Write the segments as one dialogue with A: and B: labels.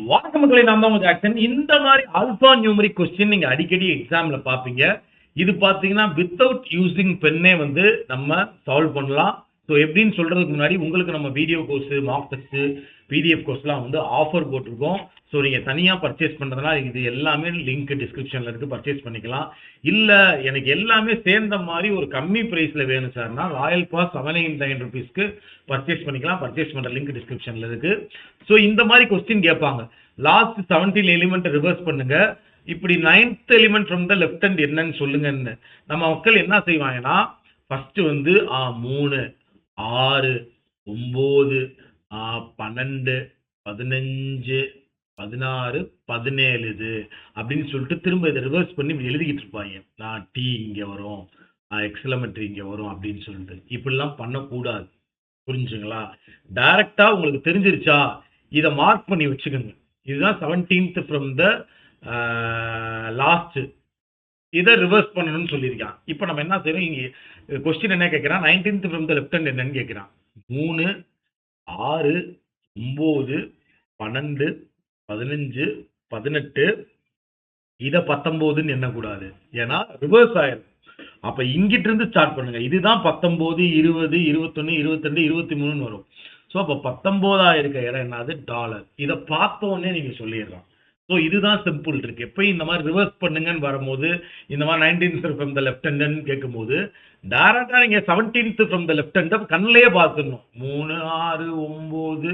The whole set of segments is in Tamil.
A: வணக்கம் மக்களை, நான் தான் உங்க ஜாக்சன். இந்த மாதிரி ஆல்பா நியூமரிக் கொஸ்டின் நீங்க அடிக்கடி எக்ஸாம்ல பாப்பீங்க. இது பாத்தீங்கன்னா வித்தவுட் யூசிங் பென்னே வந்து நம்ம சால்வ் பண்ணலாம். ஸோ எப்படின்னு சொல்றதுக்கு முன்னாடி உங்களுக்கு நம்ம video course, mock test, PDF கோர்ஸ்லாம் வந்து ஆஃபர் போட்டிருக்கோம். ஸோ நீங்க தனியா பர்ச்சேஸ் பண்றதுனா இது எல்லாமே லிங்க் டிஸ்கிரிப்ஷன்ல இருக்கு, பர்ச்சேஸ் பண்ணிக்கலாம். இல்ல எனக்கு எல்லாமே சேர்ந்த மாதிரி ஒரு கம்மி பிரைஸ்ல வேணும் சார்னா ராயல் பாஸ் 799 ருபீஸ்க்கு பர்ச்சேஸ் பண்ணிக்கலாம். பர்ச்சேஸ் பண்ற லிங்க் டிஸ்கிரிப்ஷன்ல இருக்கு. ஸோ இந்த மாதிரி கொஸ்டின் கேட்பாங்க. லாஸ்ட் 17 எலிமெண்ட் ரிவர்ஸ் பண்ணுங்க, இப்படி 9th element from the left hand என்னன்னு சொல்லுங்கன்னு. நம்ம மக்கள் என்ன செய்வாங்கன்னா ஃபர்ஸ்ட் வந்து 3, 6, 9, 12, 15, 16, 17 இது அப்படின்னு சொல்லிட்டு திரும்ப இதை ரிவர்ஸ் பண்ணி இப்படி எழுதிக்கிட்டு இருப்பாங்க. நான் டி இங்க வரும், எக்ஸலமெட்ரி இங்க வரும் அப்படின்னு சொல்லிட்டு. இப்படிலாம் பண்ணக்கூடாது, புரிஞ்சுங்களா? டைரக்டா உங்களுக்கு தெரிஞ்சிருச்சா இதை மார்க் பண்ணி வச்சுக்கோங்க. இதுதான் 17th ஃப்ரம் த லாஸ்ட், இதை ரிவர்ஸ் பண்ணணும்னு சொல்லியிருக்கான். இப்போ நம்ம என்ன செய்யறோம், இங்க கொஸ்டின் என்ன கேட்கிறான், 19th from the left hand என்னன்னு கேட்கிறான். 3, 6, 9, 12, 15, 18, இதை 19ன்னு எண்ணக்கூடாது, ஏன்னா ரிவர்ஸ் ஆயிரும். அப்ப இங்கிட்டு இருந்து ஸ்டார்ட் பண்ணுங்க. இதுதான் 19, 20, 21, 22, 23 வரும். ஸோ அப்போ 19 இருக்க இடம் என்னது, டாலர். இதை பார்த்த உடனே நீங்க சொல்லிடலாம். ஸோ இதுதான் சிம்பிள் இருக்கு. எப்பயும் இந்த மாதிரி ரிவர்ஸ் பண்ணுங்கன்னு வரும்போது, இந்த மாதிரி 19th from the left hand கேட்கும்போது டைரக்டா நீங்க 17th from the left hand கண்ணிலேயே பார்த்துடணும். 3, 6, 9,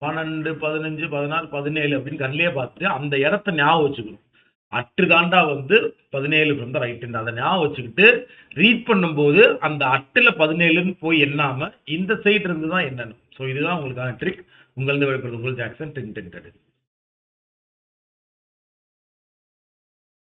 A: 12, 15, 16, 17 அப்படின்னு கண்ணிலேயே பார்த்துட்டு அந்த இடத்த ஞாபகம் வச்சுக்கணும். அட்டு தாண்டா வந்து 17 ஃப்ரம் த ரைட் ஹேண்ட், அதை ஞாபகம் வச்சுக்கிட்டு ரீட் பண்ணும்போது அந்த அட்டுல 17ன்னு போய் எண்ணாம இந்த சைடு இருந்து தான் எண்ணணும். ஸோ இதுதான் உங்களுக்கான ட்ரிக். உங்களது விளக்குறது உங்கள் ஜாக்சன்.